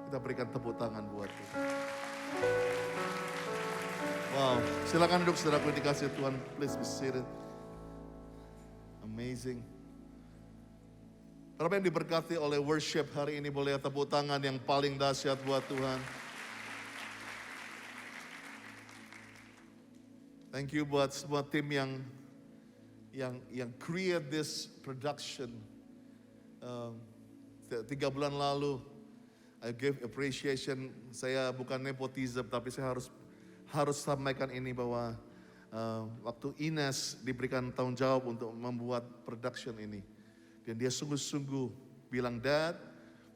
Kita berikan tepuk tangan buat Tuhan. Wow, silakan duduk saudaraku dikasih Tuhan. Please be seated. Amazing. Berapa yang diberkati oleh worship hari ini, boleh tepuk tangan yang paling dahsyat buat Tuhan. Thank you buat semua tim yang create this production. 3 bulan lalu, I gave appreciation. Saya bukan nepotism, tapi saya harus sampaikan ini bahwa waktu Ines diberikan tanggung jawab untuk membuat production ini, dan dia sungguh-sungguh bilang, Dad,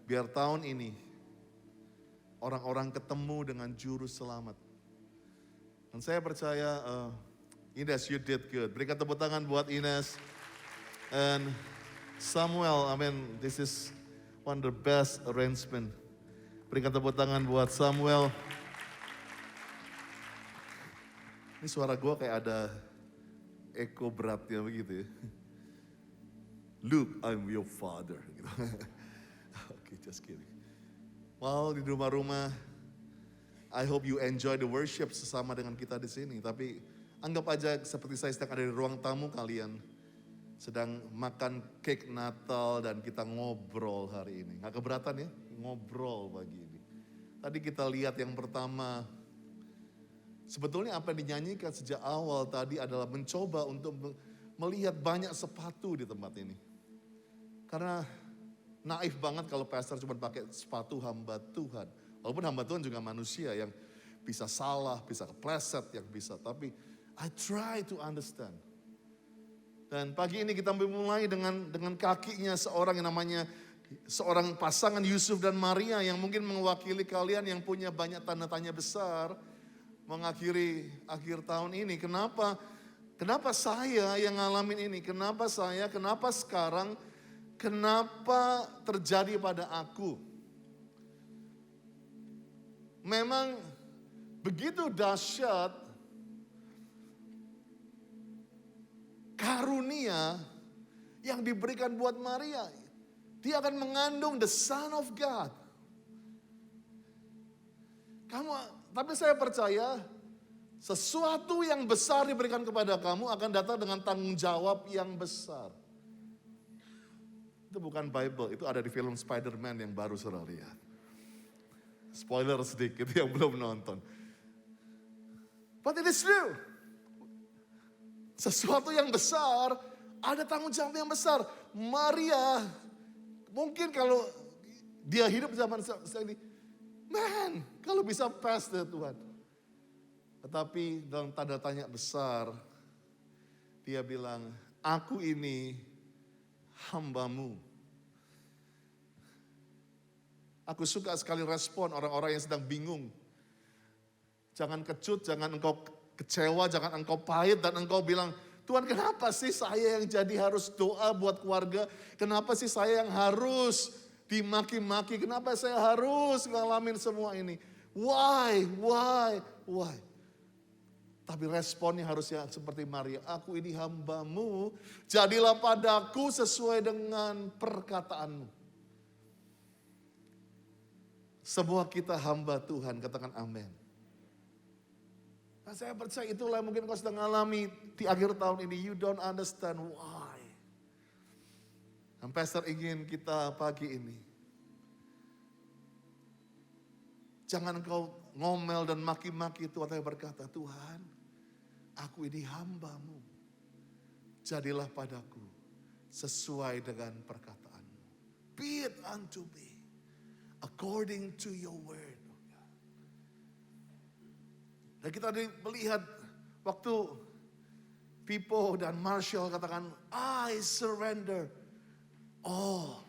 biar tahun ini orang-orang ketemu dengan juru selamat. Dan saya percaya, Ines, you did good. Berikan tepuk tangan buat Ines. And Samuel, this is one of the best arrangement. Berikan tepuk tangan buat Samuel. Ini suara gue kayak ada eko beratnya begitu ya. Luke, I'm your father. Gitu. Oke, just kidding. Well, di rumah-rumah, I hope you enjoy the worship sesama dengan kita di sini. Tapi anggap aja seperti saya sedang ada di ruang tamu kalian. Sedang makan cake Natal dan kita ngobrol hari ini. Gak keberatan ya? Ngobrol pagi ini. Tadi kita lihat yang pertama. Sebetulnya apa yang dinyanyikan sejak awal tadi adalah mencoba untuk melihat banyak sepatu di tempat ini. Karena naif banget kalau pastor cuma pakai sepatu hamba Tuhan. Walaupun hamba Tuhan juga manusia yang bisa salah, bisa kepleset, yang bisa. Tapi I try to understand. Dan pagi ini kita mulai dengan kakinya seorang yang namanya, seorang pasangan Yusuf dan Maria yang mungkin mewakili kalian yang punya banyak tanda tanya besar mengakhiri akhir tahun ini. Kenapa saya yang ngalamin ini? Kenapa saya? Kenapa sekarang? Kenapa terjadi pada aku? Memang begitu dahsyat karunia yang diberikan buat Maria. Dia akan mengandung the Son of God. Tapi saya percaya sesuatu yang besar diberikan kepada kamu akan datang dengan tanggung jawab yang besar. Itu bukan Bible, itu ada di film Spider-Man yang baru saudara lihat. Spoiler sedikit yang belum nonton. But it is true. Sesuatu yang besar, ada tanggung jawab yang besar. Maria, mungkin kalau dia hidup zaman ini, man, kalau bisa pass deh Tuhan. Tetapi dalam tanda tanya besar, dia bilang, aku ini hambamu. Aku suka sekali respon orang-orang yang sedang bingung. Jangan kecut, jangan engkau kecewa, jangan engkau pahit dan engkau bilang, Tuhan kenapa sih saya yang jadi harus doa buat keluarga? Kenapa sih saya yang harus dimaki-maki? Kenapa saya harus ngalamin semua ini? Why? Tapi responnya harusnya seperti Maria. Aku ini hambamu, jadilah padaku sesuai dengan perkataanmu. Semua kita hamba Tuhan, katakan amin. Nah, saya percaya itulah mungkin kau sedang alami di akhir tahun ini. You don't understand why. Dan pastor ingin kita pagi ini, jangan kau ngomel dan maki-maki Tuhan, tapi berkata, Tuhan, aku ini hambamu. Jadilah padaku sesuai dengan perkataanmu. Be it unto me according to your word. Dan kita melihat waktu Pipo dan Marshall katakan, I surrender all.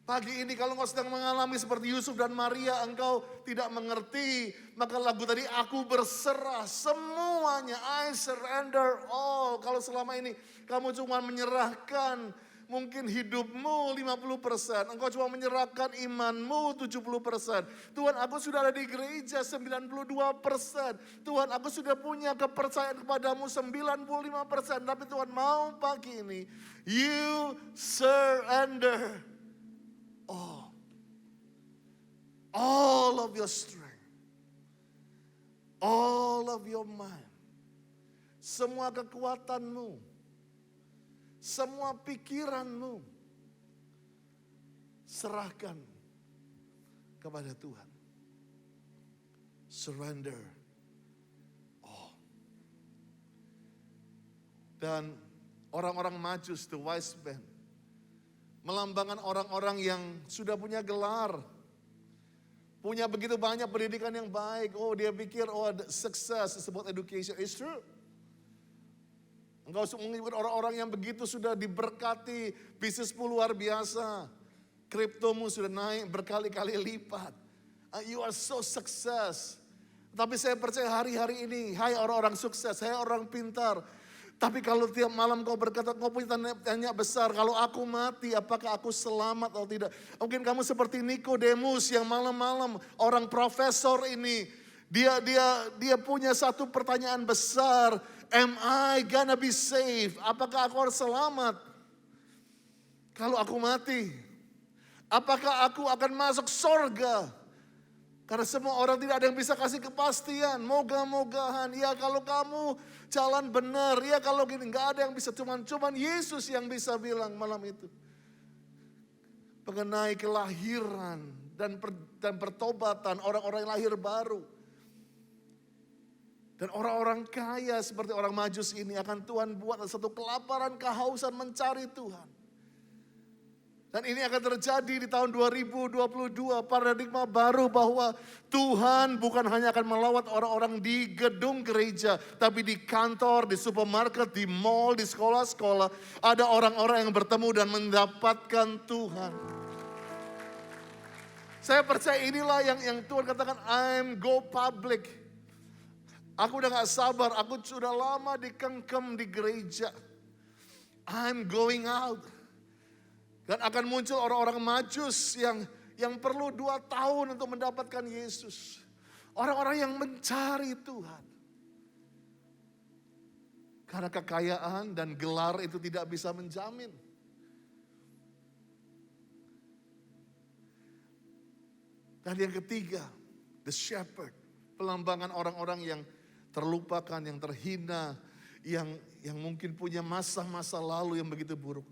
Pagi ini kalau engkau sedang mengalami seperti Yusuf dan Maria, engkau tidak mengerti, maka lagu tadi, aku berserah semuanya, I surrender all. Kalau selama ini kamu cuma menyerahkan mungkin hidupmu 50%, engkau cuma menyerahkan imanmu 70%. Tuhan, aku sudah ada di gereja 92%. Tuhan, aku sudah punya kepercayaan kepadamu 95%. Tapi Tuhan mau pagi ini, you surrender all. all of your strength, all of your mind, semua kekuatanmu, semua pikiranmu, serahkan kepada Tuhan. Surrender all. Dan orang-orang Majus, the wise men, melambangkan orang-orang yang sudah punya gelar, punya begitu banyak pendidikan yang baik. Oh, dia pikir, oh, success is about education. It's true. Engkau mengikuti orang-orang yang begitu sudah diberkati, bisnismu luar biasa, kriptomu sudah naik berkali-kali lipat. You are so success. Tapi saya percaya hari-hari ini, hai orang-orang sukses, hai orang pintar. Tapi kalau tiap malam kau berkata, kau punya tanya besar, kalau aku mati, apakah aku selamat atau tidak? Mungkin kamu seperti Nikodemus yang malam-malam, orang profesor ini, dia punya satu pertanyaan besar. Am I gonna be saved? Apakah aku harus selamat? Kalau aku mati, apakah aku akan masuk surga? Karena semua orang tidak ada yang bisa kasih kepastian. Moga-mogahan, ya kalau kamu jalan benar, ya kalau gini, nggak ada yang bisa. Cuman Yesus yang bisa bilang malam itu. Mengenai kelahiran dan pertobatan orang-orang yang lahir baru. Dan orang-orang kaya seperti orang Majus ini akan Tuhan buat satu kelaparan, kehausan mencari Tuhan. Dan ini akan terjadi di tahun 2022, paradigma baru bahwa Tuhan bukan hanya akan melawat orang-orang di gedung gereja, tapi di kantor, di supermarket, di mall, di sekolah-sekolah. Ada orang-orang yang bertemu dan mendapatkan Tuhan. Saya percaya inilah yang Tuhan katakan, I'm go public. Aku udah gak sabar, aku sudah lama dikengkem di gereja. I'm going out. Dan akan muncul orang-orang Majus yang perlu 2 tahun untuk mendapatkan Yesus. Orang-orang yang mencari Tuhan. Karena kekayaan dan gelar itu tidak bisa menjamin. Dan yang ketiga, the shepherd. Pelambangan orang-orang yang terlupakan, yang terhina, yang mungkin punya masa-masa lalu yang begitu buruk.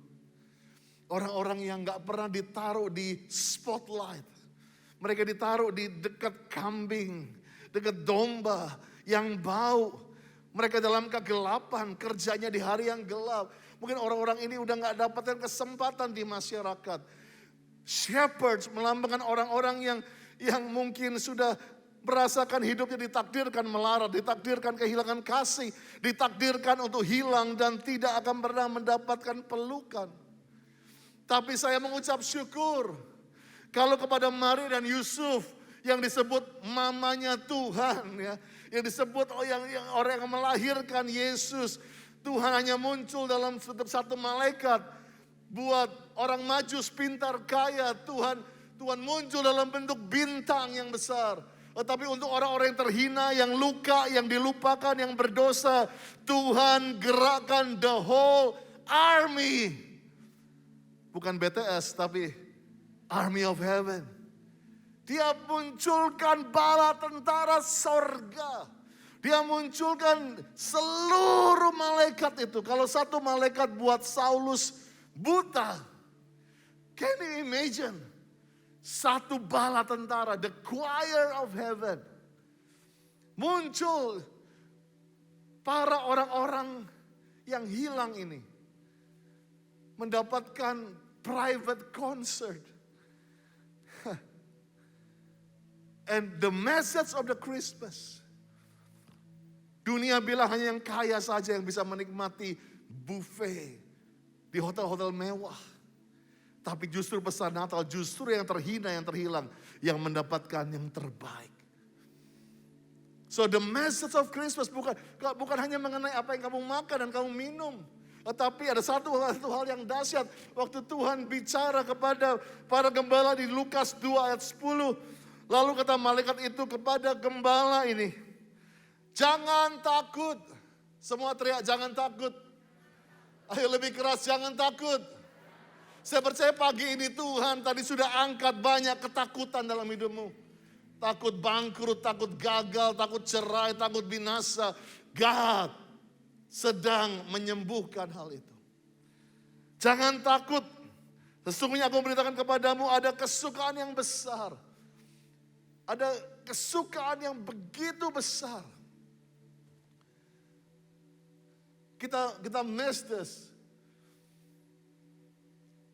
Orang-orang yang gak pernah ditaruh di spotlight. Mereka ditaruh di dekat kambing, dekat domba yang bau. Mereka dalam kegelapan, kerjanya di hari yang gelap. Mungkin orang-orang ini udah gak dapatkan kesempatan di masyarakat. Shepherds melambangkan orang-orang yang mungkin sudah merasakan hidupnya ditakdirkan melarat, ditakdirkan kehilangan kasih, ditakdirkan untuk hilang dan tidak akan pernah mendapatkan pelukan. Tapi saya mengucap syukur kalau kepada Maria dan Yusuf yang disebut mamanya Tuhan, ya, yang disebut yang orang yang melahirkan Yesus, Tuhan hanya muncul dalam satu malaikat. Buat orang Majus pintar kaya, Tuhan muncul dalam bentuk bintang yang besar. Tetapi untuk orang-orang yang terhina, yang luka, yang dilupakan, yang berdosa, Tuhan gerakkan the whole army. Bukan BTS, tapi Army of Heaven. Dia munculkan bala tentara sorga. Dia munculkan seluruh malaikat itu. Kalau satu malaikat buat Saulus buta. Can you imagine? Satu bala tentara, the choir of heaven. Muncul para orang-orang yang hilang ini. Mendapatkan private concert. And the message of the Christmas. Dunia bilang hanya yang kaya saja yang bisa menikmati buffet di hotel-hotel mewah. Tapi justru pesan Natal, justru yang terhina, yang terhilang, yang mendapatkan yang terbaik. So the message of Christmas bukan hanya mengenai apa yang kamu makan dan kamu minum. Tetapi ada satu hal yang dahsyat. Waktu Tuhan bicara kepada para gembala di Lukas 2 ayat 10. Lalu kata malaikat itu kepada gembala ini. Jangan takut. Semua teriak jangan takut. Ayo lebih keras, jangan takut. Saya percaya pagi ini Tuhan tadi sudah angkat banyak ketakutan dalam hidupmu. takut bangkrut, takut gagal, takut cerai, takut binasa. God sedang menyembuhkan hal itu. Jangan takut. Sesungguhnya aku memberitakan kepadamu ada kesukaan yang besar. Ada kesukaan yang begitu besar. Kita miss this.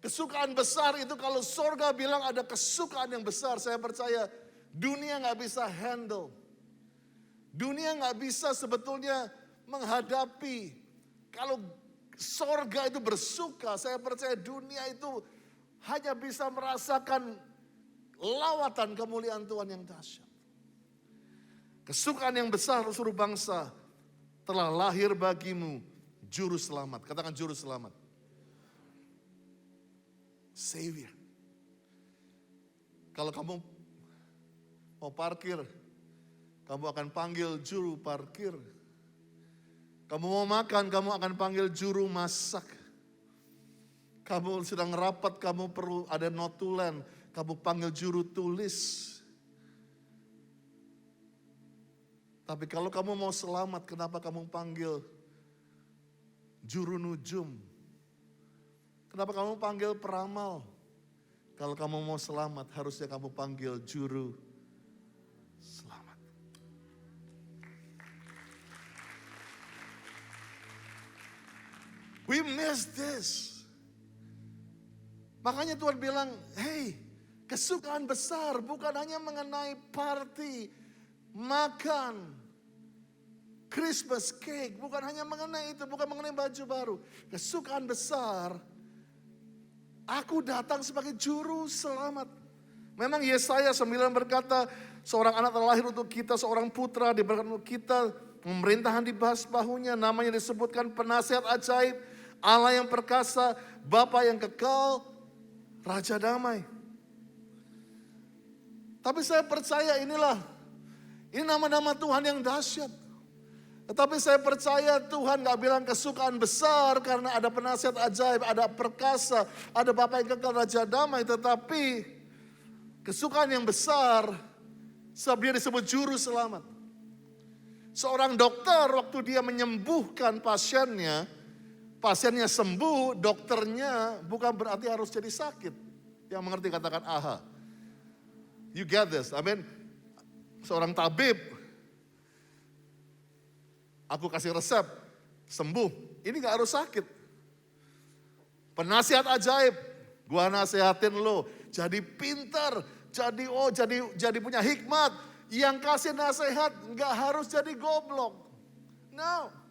Kesukaan besar itu kalau sorga bilang ada kesukaan yang besar. Saya percaya dunia gak bisa handle. Dunia gak bisa sebetulnya menghadapi. Kalau sorga itu bersuka, saya percaya dunia itu hanya bisa merasakan lawatan kemuliaan Tuhan yang dahsyat. Kesukaan yang besar seluruh bangsa telah lahir bagimu juru selamat. Katakan juru selamat. Savior. Kalau kamu mau parkir, kamu akan panggil juru parkir. Kamu mau makan, kamu akan panggil juru masak. Kamu sedang rapat, kamu perlu ada notulen, kamu panggil juru tulis. Tapi kalau kamu mau selamat, kenapa kamu panggil juru nujum? Kenapa kamu panggil peramal? Kalau kamu mau selamat, harusnya kamu panggil juru selamat. We miss this. Makanya Tuhan bilang, hey, kesukaan besar bukan hanya mengenai party, makan, Christmas cake, bukan hanya mengenai itu, bukan mengenai baju baru. Kesukaan besar, aku datang sebagai juru selamat. Memang Yesaya 9 berkata, seorang anak telah lahir untuk kita, seorang putra diberikan untuk kita, pemerintahan di bahunya, namanya disebutkan penasihat ajaib, Allah yang perkasa, Bapa yang kekal, Raja damai. Tapi saya percaya ini nama-nama Tuhan yang dahsyat. Tetapi saya percaya Tuhan gak bilang kesukaan besar karena ada penasihat ajaib, ada perkasa, ada Bapa yang kekal, Raja damai. Tetapi kesukaan yang besar sebab dia disebut juru selamat. Seorang dokter waktu dia menyembuhkan pasiennya sembuh, dokternya bukan berarti harus jadi sakit. Yang mengerti katakan aha. You get this, amin. Seorang tabib, aku kasih resep, sembuh. Ini gak harus sakit. Penasihat ajaib, gua nasihatin lo, jadi pintar, jadi punya hikmat. Yang kasih nasihat gak harus jadi goblok. No.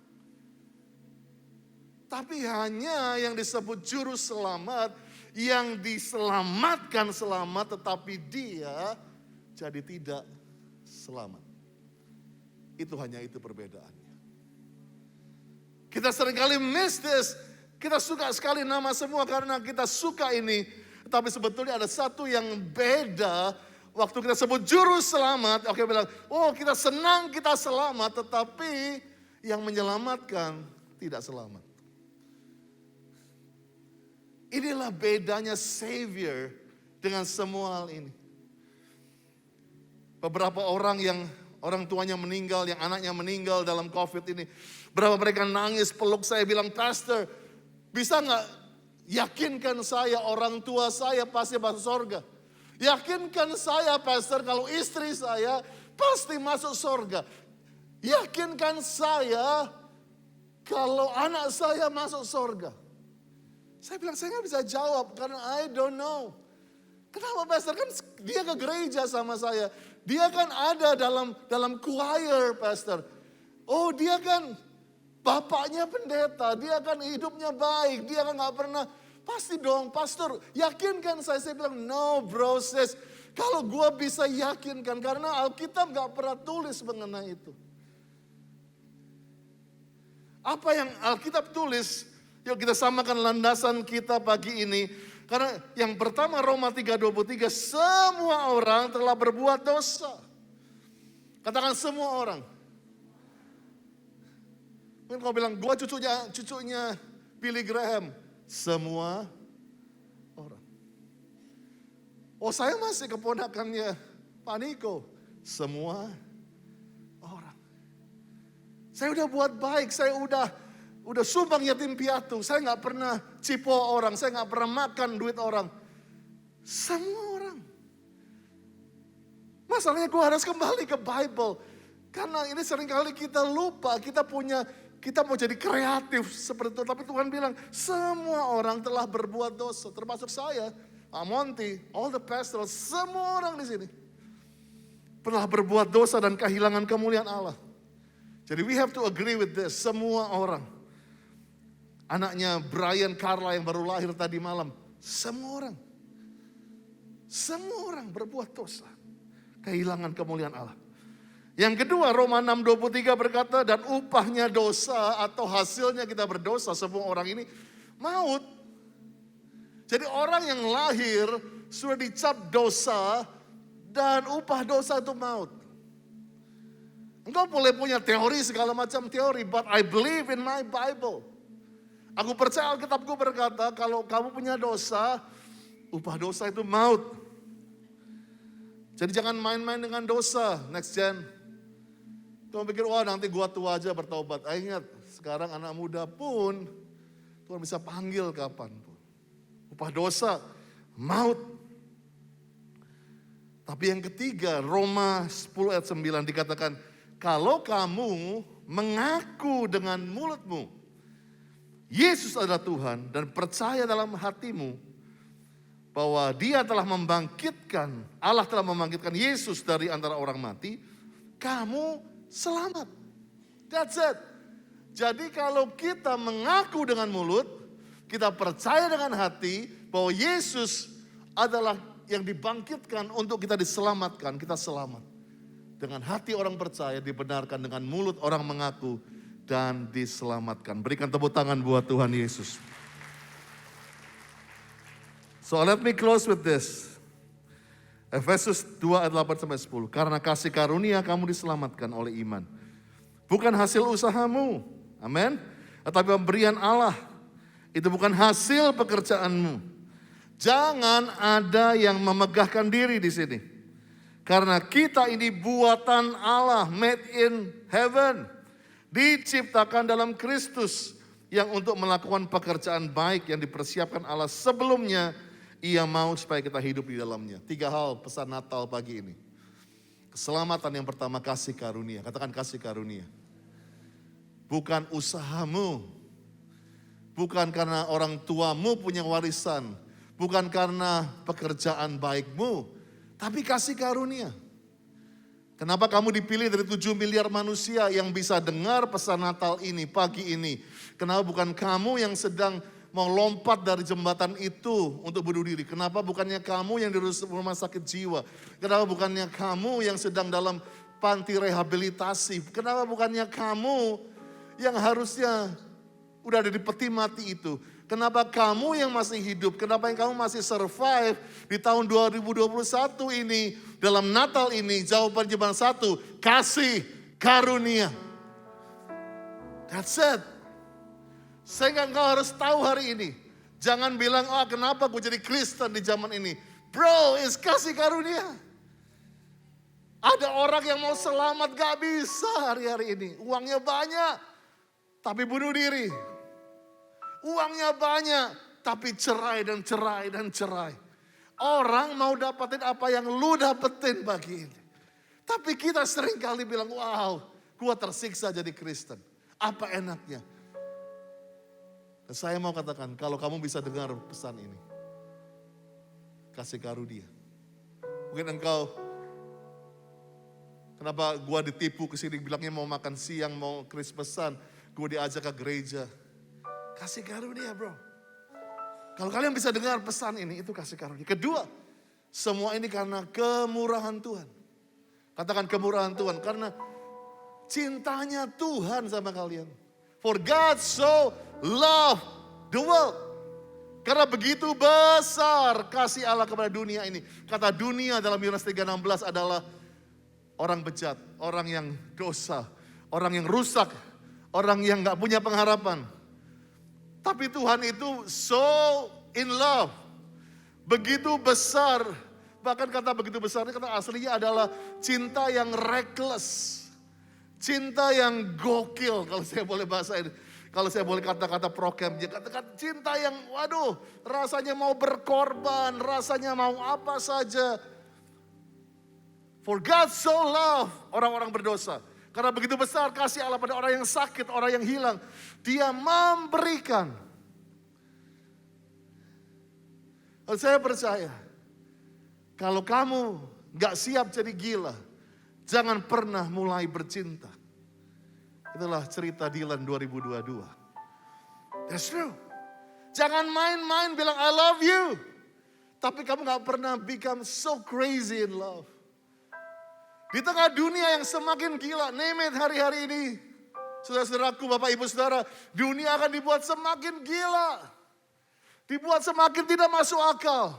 Tapi hanya yang disebut juru selamat, yang diselamatkan selamat tetapi dia jadi tidak selamat. Itu hanya itu perbedaannya. Kita seringkali miss this. Kita suka sekali nama semua karena kita suka ini. Tapi sebetulnya ada satu yang beda. Waktu kita sebut juru selamat, oke bilang, oh kita senang kita selamat, tetapi yang menyelamatkan tidak selamat. Inilah bedanya Savior dengan semua hal ini. Beberapa orang yang orang tuanya meninggal, yang anaknya meninggal dalam COVID ini. Berapa mereka nangis, peluk saya bilang, Pastor, bisa gak yakinkan saya orang tua saya pasti masuk surga. Yakinkan saya Pastor kalau istri saya pasti masuk surga. Yakinkan saya kalau anak saya masuk surga. Saya bilang, saya gak bisa jawab karena I don't know. Kenapa Pastor? Kan dia ke gereja sama saya. Dia kan ada dalam choir Pastor. Oh dia kan bapaknya pendeta. Dia kan hidupnya baik. Dia kan gak pernah. Pasti dong Pastor. Yakinkan saya. Saya bilang no bro sis. Kalau gue bisa yakinkan. Karena Alkitab gak pernah tulis mengenai itu. Apa yang Alkitab tulis? Yuk kita samakan landasan kita pagi ini. Karena yang pertama Roma 3:23, semua orang telah berbuat dosa. Katakan semua orang. Mungkin kau bilang, gua cucunya Billy Graham. Semua orang. Oh saya masih keponakannya Pak Niko. semua orang. Saya udah buat baik, saya udah sumbang yatim piatu, saya nggak pernah cipo orang, saya nggak pernah makan duit orang. Semua orang. Masalahnya gue harus kembali ke Bible. Karena ini seringkali kita lupa, kita mau jadi kreatif seperti itu. Tapi Tuhan bilang, semua orang telah berbuat dosa. Termasuk saya, Pak Monty, all the pastors, semua orang di sini. Pernah berbuat dosa dan kehilangan kemuliaan Allah. Jadi we have to agree with this, semua orang. Anaknya Brian Carla yang baru lahir tadi malam, semua orang. Semua orang berbuat dosa. Kehilangan kemuliaan Allah. Yang kedua, Roma 6:23 berkata, dan upahnya dosa atau hasilnya kita berdosa, semua orang ini maut. Jadi orang yang lahir sudah dicap dosa dan upah dosa itu maut. Engkau boleh punya teori segala macam teori, but I believe in my Bible. Aku percaya Alkitabku berkata kalau kamu punya dosa, upah dosa itu maut. Jadi jangan main-main dengan dosa, next gen. Tuhan pikir, wah nanti gua tua aja bertobat. Ingat, sekarang anak muda pun Tuhan bisa panggil kapanpun. Upah dosa, maut. Tapi yang ketiga, Roma 10 ayat 9 dikatakan, kalau kamu mengaku dengan mulutmu, Yesus adalah Tuhan dan percaya dalam hatimu bahwa Dia telah membangkitkan, Allah telah membangkitkan Yesus dari antara orang mati, kamu selamat. That's it. Jadi kalau kita mengaku dengan mulut, kita percaya dengan hati bahwa Yesus adalah yang dibangkitkan untuk kita diselamatkan, kita selamat. Dengan hati orang percaya, dibenarkan, dengan mulut orang mengaku dan diselamatkan. Berikan tepuk tangan buat Tuhan Yesus. So let me close with this. Efesus 2 ayat 8-10. Karena kasih karunia kamu diselamatkan oleh iman. Bukan hasil usahamu. Amin. Tetapi pemberian Allah. Itu bukan hasil pekerjaanmu. Jangan ada yang memegahkan diri di sini. Karena kita ini buatan Allah, made in heaven. Diciptakan dalam Kristus. Yang untuk melakukan pekerjaan baik yang dipersiapkan Allah sebelumnya. Ia mau supaya kita hidup di dalamnya. 3 hal pesan Natal pagi ini. Keselamatan yang pertama, kasih karunia. Katakan kasih karunia. Bukan usahamu. Bukan karena orang tuamu punya warisan. Bukan karena pekerjaan baikmu. Tapi kasih karunia. Kenapa kamu dipilih dari 7 miliar manusia yang bisa dengar pesan Natal ini pagi ini? Kenapa bukan kamu yang sedang mau lompat dari jembatan itu untuk bunuh diri? Kenapa bukannya kamu yang di rumah sakit jiwa? Kenapa bukannya kamu yang sedang dalam panti rehabilitasi? Kenapa bukannya kamu yang harusnya udah ada di peti mati itu? Kenapa kamu yang masih hidup? Kenapa yang kamu masih survive di tahun 2021 ini? Dalam Natal ini jawaban cuma satu, kasih karunia. That's it. Sehingga engkau harus tahu hari ini. Jangan bilang, oh kenapa gue jadi Kristen di zaman ini. Bro, is kasih karunia. Ada orang yang mau selamat gak bisa hari-hari ini. Uangnya banyak, tapi bunuh diri. Uangnya banyak, tapi cerai dan cerai dan cerai. Orang mau dapetin apa yang lu dapetin pagi ini. Tapi kita sering kali bilang, wow, gue tersiksa jadi Kristen. Apa enaknya? Saya mau katakan, kalau kamu bisa dengar pesan ini, kasih karunia. Mungkin engkau, kenapa gua ditipu ke sini, bilangnya mau makan siang, mau Krismasan, gua diajak ke gereja. Kasih karunia bro. Kalau kalian bisa dengar pesan ini, itu kasih karunia. Kedua, semua ini karena kemurahan Tuhan. Katakan kemurahan Tuhan, karena cintanya Tuhan sama kalian. For God so love the world. Karena begitu besar kasih Allah kepada dunia ini. Kata dunia dalam Yohanes 3:16 adalah orang bejat, orang yang dosa, orang yang rusak, orang yang gak punya pengharapan. Tapi Tuhan itu so in love. Begitu besar, Bahkan kata begitu besar, kata aslinya adalah cinta yang reckless. Cinta yang gokil, kalau saya boleh bahasa ini. Kalau saya boleh kata-kata prokemnya, katakan cinta yang waduh, rasanya mau berkorban, rasanya mau apa saja. For God so love orang-orang berdosa. Karena begitu besar kasih Allah pada orang yang sakit, orang yang hilang. Dia memberikan. Dan saya percaya, kalau kamu gak siap jadi gila, jangan pernah mulai bercinta. Itulah cerita Dylan 2022. That's true. Jangan main-main bilang I love you. Tapi kamu gak pernah become so crazy in love. Di tengah dunia yang semakin gila, name it hari-hari ini. Saudara-saudaraku, Bapak Ibu Saudara, dunia akan dibuat semakin gila. Dibuat semakin tidak masuk akal.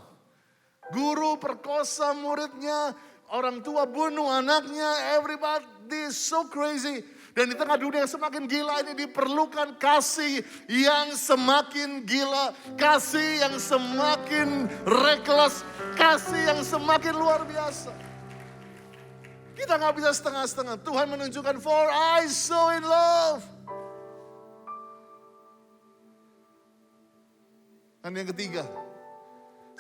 Guru perkosa muridnya, orang tua bunuh anaknya, everybody so crazy. Dan di tengah dunia yang semakin gila ini diperlukan kasih yang semakin gila. Kasih yang semakin reckless, kasih yang semakin luar biasa. Kita gak bisa setengah-setengah. Tuhan menunjukkan, for I so in love. Dan yang ketiga,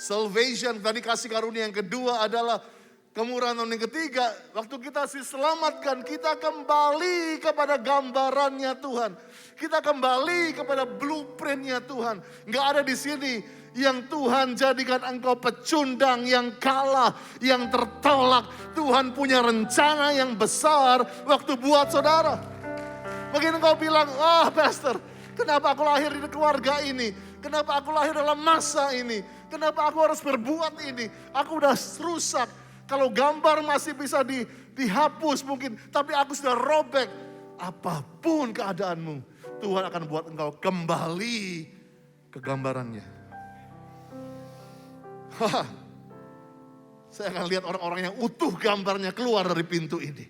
salvation, tadi kasih karunia. Yang kedua adalah kemurahan. Yang ketiga, waktu kita diselamatkan, kita kembali kepada gambarannya Tuhan. Kita kembali kepada blueprintnya Tuhan. Gak ada di sini yang Tuhan jadikan engkau pecundang, yang kalah, yang tertolak. Tuhan punya rencana yang besar waktu buat saudara. Mungkin engkau bilang, pastor, kenapa aku lahir di keluarga ini? Kenapa aku lahir dalam masa ini? Kenapa aku harus berbuat ini? Aku udah rusak. Kalau gambar masih bisa dihapus mungkin. Tapi aku sudah robek. Apapun keadaanmu, Tuhan akan buat engkau kembali ke gambarannya. Saya akan lihat orang-orang yang utuh gambarnya keluar dari pintu ini.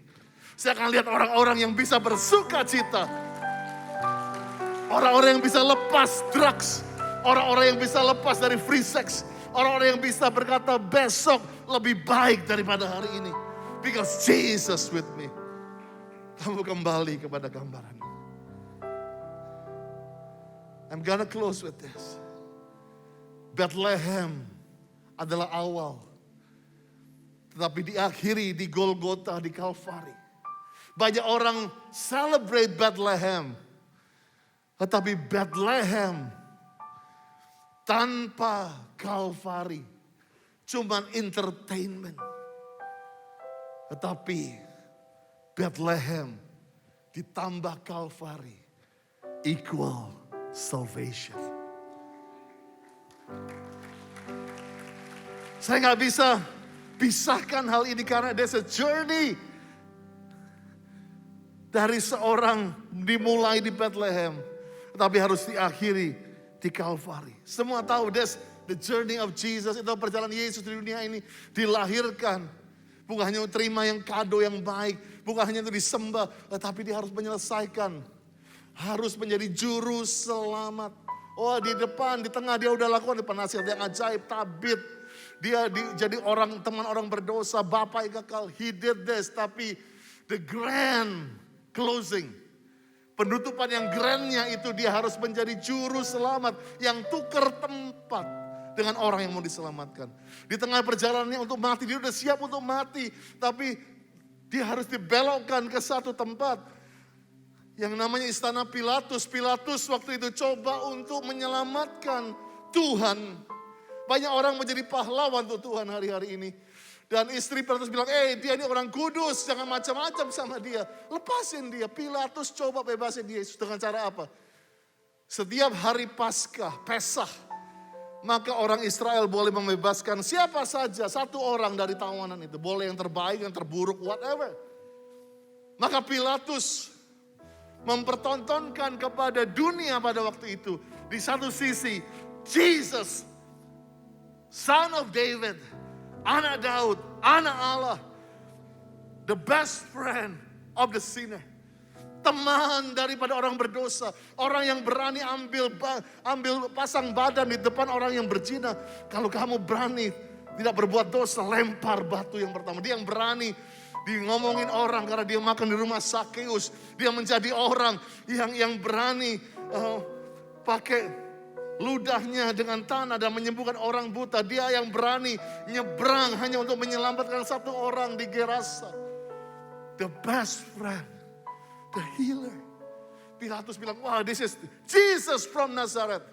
Saya akan lihat orang-orang yang bisa bersuka cita. Orang-orang yang bisa lepas drugs. Orang-orang yang bisa lepas dari free sex. Orang-orang yang bisa berkata besok lebih baik daripada hari ini. Because Jesus with me. Kamu kembali kepada gambaran. I'm gonna close with this. Bethlehem adalah awal. Tetapi diakhiri di Golgota, di Kalvari. Banyak orang celebrate Bethlehem. Tetapi Bethlehem tanpa Kalvari cuman entertainment. Tetapi Bethlehem ditambah Kalvari equal salvation. Saya nggak bisa pisahkan hal ini karena there's a journey. Dari seorang dimulai di Bethlehem, tapi harus diakhiri di Kalvari. Semua tahu the journey of Jesus, itu perjalanan Yesus di dunia ini dilahirkan. Bukan hanya terima yang kado yang baik, bukan hanya untuk disembah, tetapi dia harus menyelesaikan. Harus menjadi juru selamat. Oh, di depan, di tengah dia udah lakukan penasihat yang ajaib, tabit. Dia jadi teman orang berdosa, Bapak yang kekal. He did this, tapi the grand closing, penutupan yang grandnya itu dia harus menjadi juru selamat yang tukar tempat dengan orang yang mau diselamatkan. Di tengah perjalanannya untuk mati, dia udah siap untuk mati, tapi dia harus dibelokkan ke satu tempat yang namanya Istana Pilatus. Pilatus waktu itu coba untuk menyelamatkan Tuhan. Banyak orang menjadi pahlawan untuk Tuhan hari-hari ini. Dan istri Pilatus bilang, dia ini orang kudus, jangan macam-macam sama dia. Lepasin dia. Pilatus coba bebasin dia. Yesus dengan cara apa? Setiap hari Paskah, Pesah, maka orang Israel boleh membebaskan siapa saja, satu orang dari tawanan itu. Boleh yang terbaik, yang terburuk, whatever. Maka Pilatus mempertontonkan kepada dunia pada waktu itu. Di satu sisi, Jesus, Son of David, anak Daud, anak Allah, the best friend of the sinner. Teman daripada orang berdosa, orang yang berani ambil pasang badan di depan orang yang berzina. Kalau kamu berani tidak berbuat dosa, lempar batu yang pertama. Dia yang berani ngomongin orang karena dia makan di rumah Sakeus. Dia menjadi orang yang berani pakai ludahnya dengan tanah dan menyembuhkan orang buta. Dia yang berani nyebrang hanya untuk menyelamatkan satu orang di Gerasa. The best friend, the healer. Pilatus bilang, wow, this is Jesus from Nazareth.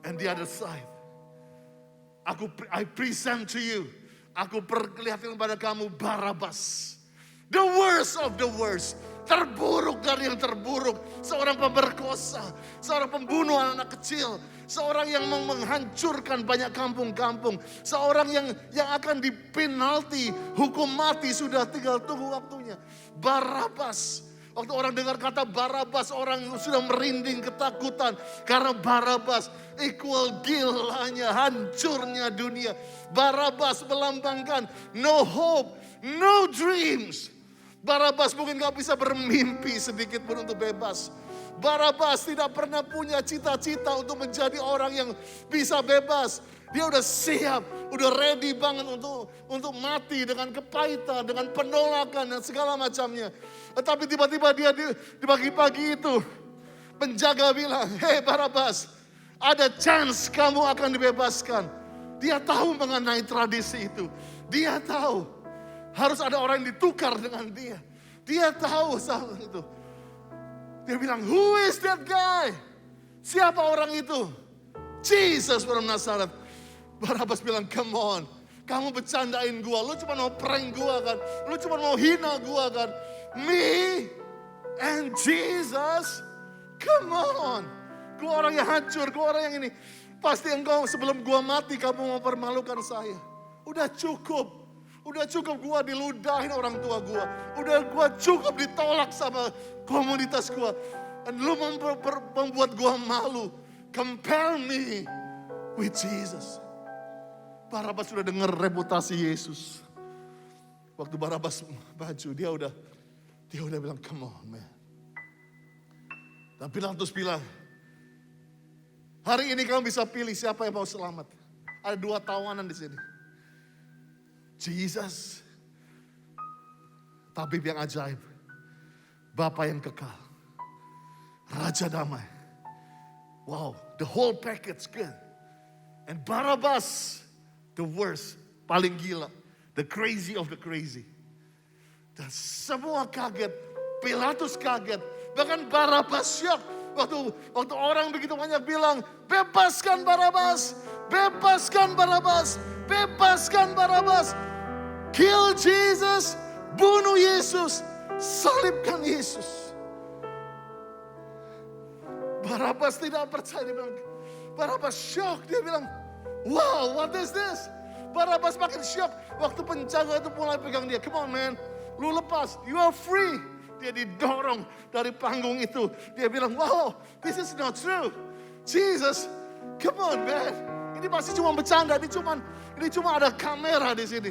And the other side, I present to you, aku perlihatkan kepada kamu Barabas. The worst of the worst. Terburuk dari yang terburuk. Seorang pemerkosa, seorang pembunuh anak kecil, seorang yang menghancurkan banyak kampung-kampung, seorang yang akan dipenalti, hukum mati, sudah tinggal tunggu waktunya. Barabas. Waktu orang dengar kata Barabas, orang sudah merinding ketakutan. Karena Barabas equal gilanya, hancurnya dunia. Barabas melambangkan no hope, no dreams. Barabas mungkin gak bisa bermimpi sedikit pun untuk bebas. Barabas tidak pernah punya cita-cita untuk menjadi orang yang bisa bebas. Dia udah siap, udah ready banget untuk mati dengan kepahitan, dengan penolakan dan segala macamnya. Tetapi tiba-tiba dia di pagi-pagi itu, penjaga bilang, hey Barabas, ada chance kamu akan dibebaskan. Dia tahu mengenai tradisi itu. Dia tahu harus ada orang yang ditukar dengan dia. Dia tahu soal itu. Dia bilang, who is that guy? Siapa orang itu? Jesus from Nazareth. Barabas bilang, come on. Kamu bercandain gua. Lu cuma mau prank gua kan. Lu cuma mau hina gua kan. Me and Jesus. Come on. Gua orang yang hancur. Gua orang yang ini. Pasti engkau sebelum gua mati kamu mau permalukan saya. Udah cukup. Udah cukup gua diludahin orang tua gua. Udah gua cukup ditolak sama komunitas gua. Dan lu membuat gua malu. Compare me with Jesus. Barabas sudah dengar reputasi Yesus. Waktu Barabas maju, dia udah bilang, come on man. Dan Pilatus bilang, hari ini kamu bisa pilih siapa yang mau selamat. Ada 2 tawanan di sini. Jesus, tabib yang ajaib, Bapa yang kekal, Raja damai. Wow, the whole package good. And Barabas, the worst, paling gila, the crazy of the crazy. Dan semua kaget, Pilatus kaget, bahkan Barabas shock. Waktu orang begitu banyak bilang, bebaskan Barabas, bebaskan Barabas, bebaskan Barabas. Kill Jesus, bunuh Yesus, salibkan Yesus. Barabas tidak percaya, dia bilang, Barabas shock, dia bilang, wow, what is this? Barabas makin shock. Waktu penjaga itu mulai pegang dia, come on man, lu lepas, you are free. Dia didorong dari panggung itu. Dia bilang, wow, this is not true. Jesus, come on man. Ini pasti cuma bercanda, ini cuma ada kamera di sini.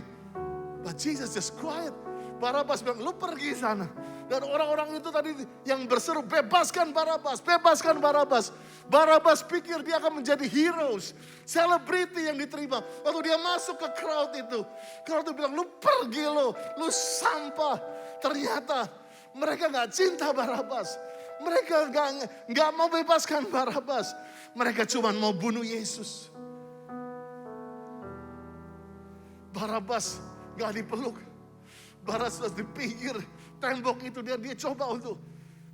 But Jesus just quiet. Barabas bilang, lu pergi sana. Dan orang-orang itu tadi yang berseru, bebaskan Barabas, bebaskan Barabas. Barabas pikir dia akan menjadi heroes, selebriti yang diterima. Waktu dia masuk ke crowd itu bilang, lu pergi lu sampah. Ternyata mereka gak cinta Barabas. Mereka gak mau bebaskan Barabas. Mereka cuma mau bunuh Yesus. Barabas gak dipeluk. Barabas dipikir tembok itu dia coba untuk,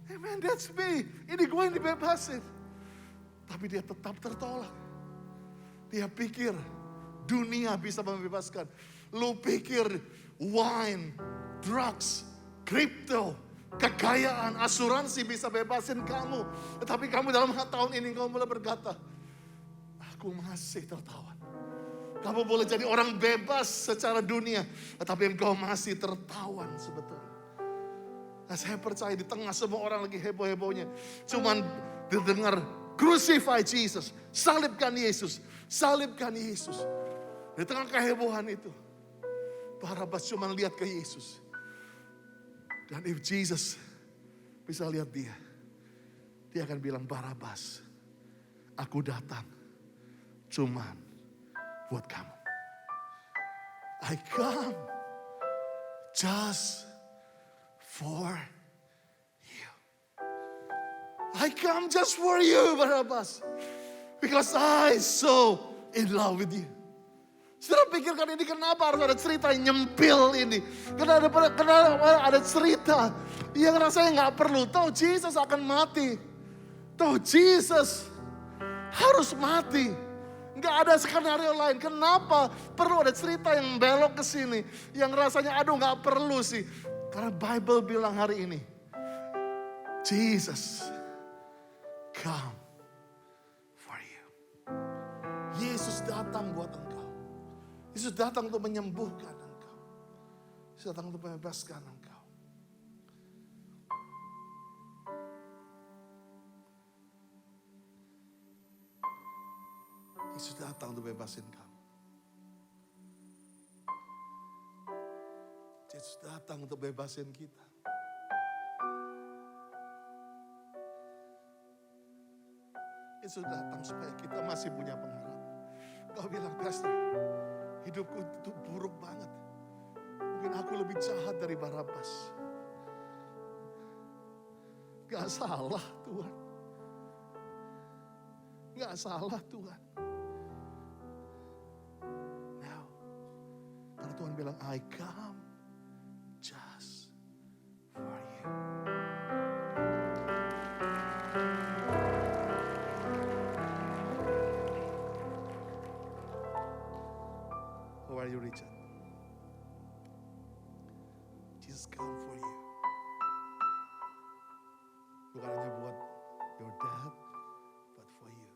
hey man, that's me. Ini gue yang dibebasin. Tapi dia tetap tertolak. Dia pikir dunia bisa membebaskan. Lu pikir wine, drugs, crypto, kekayaan, asuransi bisa bebasin kamu. Tetapi kamu dalam tahun ini kamu mulai berkata, aku masih tertawan. Kamu boleh jadi orang bebas secara dunia, tetapi engkau masih tertawan sebetulnya. Nah, saya percaya di tengah semua orang lagi heboh-hebohnya, cuman didengar crucify Jesus, salibkan Yesus, salibkan Yesus. Di tengah kehebohan itu, Barabas cuman lihat ke Yesus. Dan if Jesus bisa lihat dia akan bilang, Barabas, aku datang cuman buat kamu. I come just for you. I come just for you, Barnabas. Because I so in love with you. Saudara pikirkan ini kenapa harus ada cerita yang nyempil ini. Kenapa ada cerita yang rasanya gak perlu. Tahu Jesus akan mati. Tahu Jesus harus mati. Gak ada skenario lain. Kenapa perlu ada cerita yang belok ke sini. Yang rasanya aduh gak perlu sih. Karena Bible bilang hari ini. Jesus come for you. Yesus datang buat engkau. Yesus datang untuk menyembuhkan engkau. Yesus datang untuk membebaskan engkau. Yesus datang untuk bebasin kamu. Yesus datang untuk bebasin kita. Yesus datang supaya kita masih punya pengharapan. Kau bilang, Pastor, hidupku itu buruk banget. Mungkin aku lebih jahat dari Barabas. Gak salah Tuhan. Gak salah Tuhan. No. Karena Tuhan bilang, I come just for you. How are you, Richard? Jesus come for you. Bukan hanya buat your dad, but for you.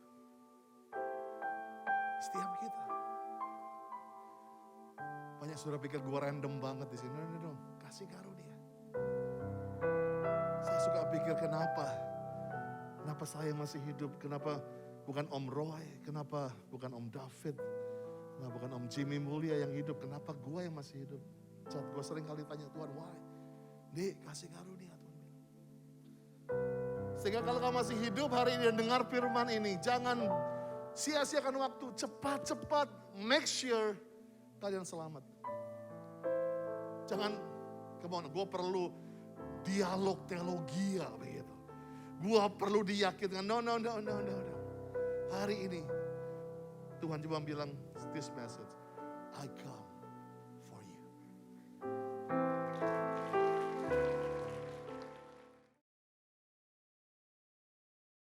Setiap kita. Banyak saudara pikir gue random banget di sini. No. Kasih karunia. Saya suka pikir kenapa saya masih hidup? Kenapa bukan Om Roy? Kenapa bukan Om David? Kenapa bukan Om Jimmy Mulia yang hidup? Kenapa gue yang masih hidup? Saat gue sering kali tanya Tuhan, why? Dek, kasih karunia Tuhan bilang. Sehingga kalau kamu masih hidup hari ini dan dengar firman ini, jangan sia-siakan waktu. Cepat-cepat make sure kalian selamat. Jangan, gue perlu dialog teologia begitu. Gue perlu diyakinkan. No. Hari ini Tuhan cuma bilang this message. I come